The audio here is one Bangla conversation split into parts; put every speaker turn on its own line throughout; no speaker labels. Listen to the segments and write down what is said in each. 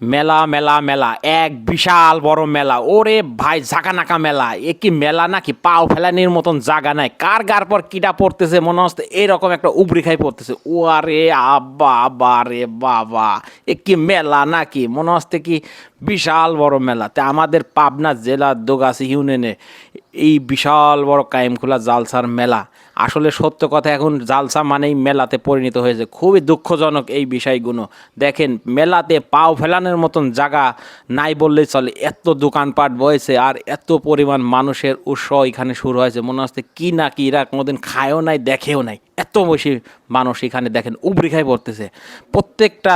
মেলা মেলা মেলা এক বিশাল বড় মেলা, ওরে ভাই ঝাঁকানাকা মেলা। এ কি মেলা নাকি? পাও ফেলানির মতন জায়গা নাই, কার গার পর কিটা পড়তেছে মনে হচ্ছে এরকম একটা উবরি খাই পড়তেছে। ও আরে আব্বা আব্বা রে বাবা, এ কি মেলা নাকি? মনে হচ্ছে কি বিশাল বড় মেলা। তা আমাদের পাবনা জেলার দোগাছি ইউনিয়নে এই বিশাল বড় কায়েমখোলা জালসার মেলা। আসলে সত্য কথা, এখন জালসা মানেই মেলাতে পরিণত হয়েছে। খুবই দুঃখজনক এই বিষয়গুলো। দেখেন মেলাতে পাও ফেলানোর মতন জায়গা নাই বললেই চলে, এত দোকানপাট বয়েছে আর এত পরিমাণ মানুষের উৎসাহ এখানে শুরু হয়েছে। মনে হচ্ছে কি না কি এরা কোনোদিন খায়ও নাই দেখেও নাই, এত বেশি মানুষ এখানে দেখেন উবরি খাই পড়তেছে। প্রত্যেকটা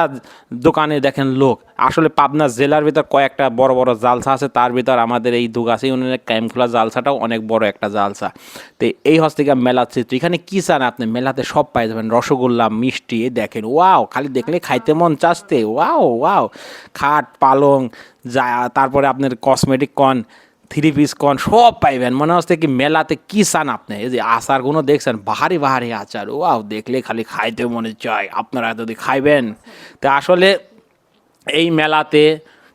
দোকানে দেখেন লোক। আসলে পাবনা জেলার ভিতর কয়েকটা বড় বড় জালসা আছে, তার ভিতর আমাদের এই দুগাছি ইউনিয়নের কায়েমখোলা জালসাটাও অনেক বড় একটা জালসা। তো এই হস্তিকা মেলা চিত্র এখানে কি চান আপনি? মেলাতে সব পাই যাবেন, রসগোল্লা মিষ্টি। এই দেখেন ওয়াও, খালি দেখলে খাইতে মন চাচ্ছে। ওয়াও ওয়াও, খাট পালং যা, তারপরে আপনার কসমেটিক কন, থ্রি পিস কন সব পাইবেন। মনে হচ্ছে কি মেলাতে কি চান আপনি? এই যে আচারগুলো দেখছেন, বাহারি বাহারি আচার, ওয়াও দেখলে খালি খাইতে মনে চায়। আপনারা যদি খাইবেন তা আসলে এই মেলাতে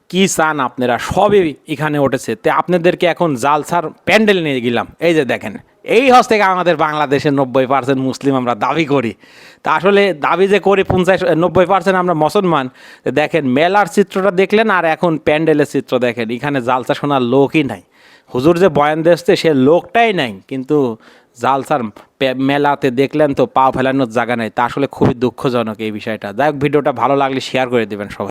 কি চান আপনারা সবই এখানে উঠেছে। তো আপনাদেরকে এখন জালসার প্যান্ডেল নিয়ে গেলাম। এই যে দেখেন, এই হস থেকে আমাদের বাংলাদেশের 90% মুসলিম আমরা দাবি করি। তা আসলে দাবি যে করি 90% আমরা মুসলমান। দেখেন মেলার চিত্রটা দেখলেন আর এখন প্যান্ডেলের চিত্র দেখেন। এখানে জালসা শোনার লোকই নাই। হুজুর যে বয়ান দিচ্ছে সে লোকটাই নাই, কিন্তু জালসার মেলাতে দেখলেন তো পা ফেলানোর জায়গা নেই। তা আসলে খুবই দুঃখজনক এই বিষয়টা। যাই হোক, ভিডিওটা ভালো লাগলে শেয়ার করে দেবেন সবাই।